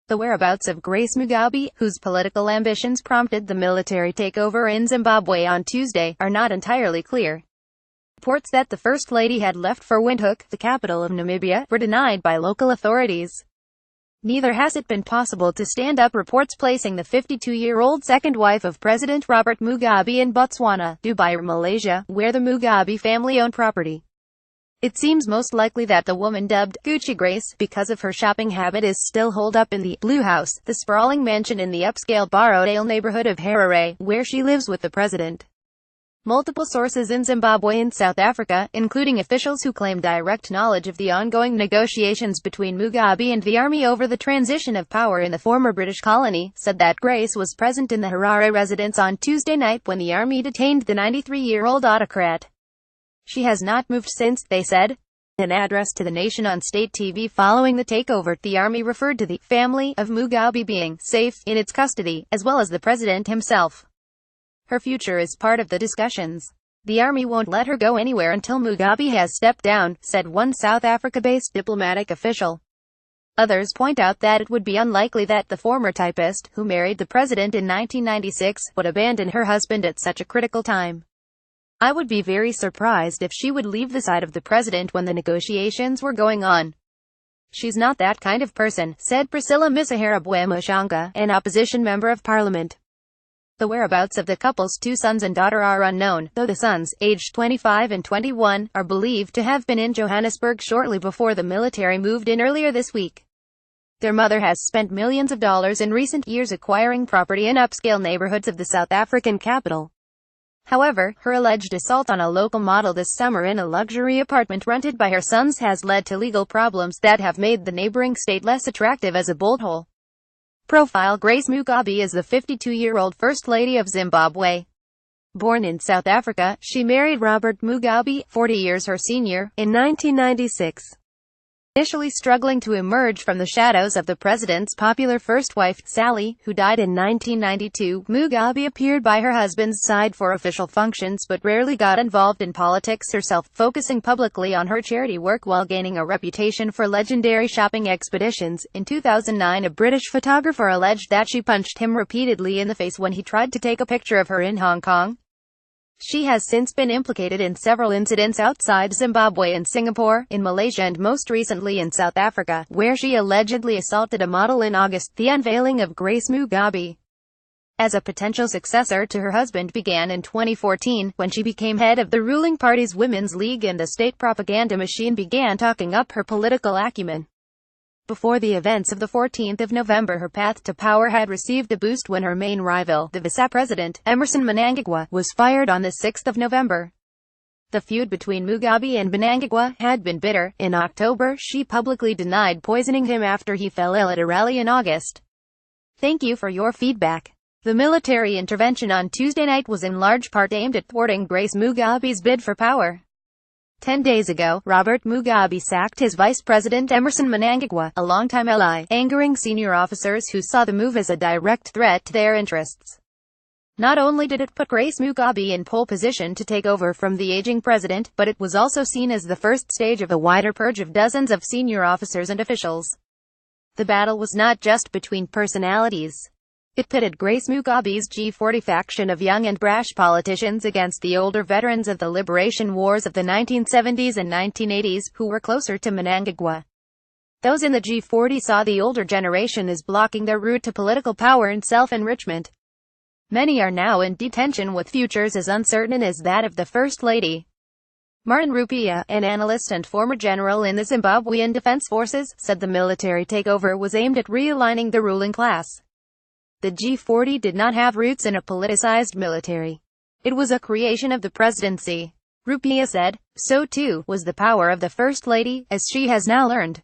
The whereabouts of Grace Mugabe, whose political ambitions prompted the military takeover in Zimbabwe on Tuesday, are not entirely clear. Reports that the First Lady had left for Windhoek, the capital of Namibia, were denied by local authorities. Neither has it been possible to stand up reports placing the 52-year-old second wife of President Robert Mugabe in Botswana, Dubai or Malaysia, where the Mugabe family owned property. It seems most likely that the woman dubbed Gucci Grace, because of her shopping habit, is still holed up in the Blue House, the sprawling mansion in the upscale Borrowdale neighborhood of Harare, where she lives with the president. Multiple sources in Zimbabwe and South Africa, including officials who claim direct knowledge of the ongoing negotiations between Mugabe and the army over the transition of power in the former British colony, said that Grace was present in the Harare residence on Tuesday night when the army detained the 93-year-old autocrat. She has not moved since, they said. In an address to the nation on state TV following the takeover, the army referred to the family of Mugabe being safe in its custody, as well as the president himself. Her future is part of the discussions. The army won't let her go anywhere until Mugabe has stepped down, said one South Africa-based diplomatic official. Others point out that it would be unlikely that the former typist, who married the president in 1996, would abandon her husband at such a critical time. I would be very surprised if she would leave the side of the president when the negotiations were going on. She's not that kind of person, said Priscilla Misiharabwe Mushanga, an opposition member of parliament. The whereabouts of the couple's two sons and daughter are unknown, though the sons, aged 25 and 21, are believed to have been in Johannesburg shortly before the military moved in earlier this week. Their mother has spent millions of dollars in recent years acquiring property in upscale neighborhoods of the South African capital. However, her alleged assault on a local model this summer in a luxury apartment rented by her sons has led to legal problems that have made the neighboring state less attractive as a bolt hole. Profile: Grace Mugabe is the 52-year-old First Lady of Zimbabwe. Born in South Africa, she married Robert Mugabe, 40 years her senior, in 1996. Initially struggling to emerge from the shadows of the president's popular first wife, Sally, who died in 1992, Mugabe appeared by her husband's side for official functions but rarely got involved in politics herself, focusing publicly on her charity work while gaining a reputation for legendary shopping expeditions. In 2009, a British photographer alleged that she punched him repeatedly in the face when he tried to take a picture of her in Hong Kong. She has since been implicated in several incidents outside Zimbabwe and Singapore, in Malaysia and most recently in South Africa, where she allegedly assaulted a model in August. The unveiling of Grace Mugabe as a potential successor to her husband began in 2014, when she became head of the ruling party's Women's League and the state propaganda machine began talking up her political acumen. Before the events of the 14th of November, her path to power had received a boost when her main rival, the vice-president, Emmerson Mnangagwa, was fired on the 6th of November. The feud between Mugabe and Mnangagwa had been bitter. In October, she publicly denied poisoning him after he fell ill at a rally in August. Thank you for your feedback. The military intervention on Tuesday night was in large part aimed at thwarting Grace Mugabe's bid for power. 10 days ago, Robert Mugabe sacked his vice president Emmerson Mnangagwa, a longtime ally, angering senior officers who saw the move as a direct threat to their interests. Not only did it put Grace Mugabe in pole position to take over from the aging president, but it was also seen as the first stage of a wider purge of dozens of senior officers and officials. The battle was not just between personalities. It pitted Grace Mugabe's G40 faction of young and brash politicians against the older veterans of the liberation wars of the 1970s and 1980s, who were closer to Mnangagwa. Those in the G40 saw the older generation as blocking their route to political power and self-enrichment. Many are now in detention with futures as uncertain as that of the First Lady. Martin Rupia, an analyst and former general in the Zimbabwean Defense Forces, said the military takeover was aimed at realigning the ruling class. The G40 did not have roots in a politicized military. It was a creation of the presidency. Rupia said, so too was the power of the First Lady, as she has now learned.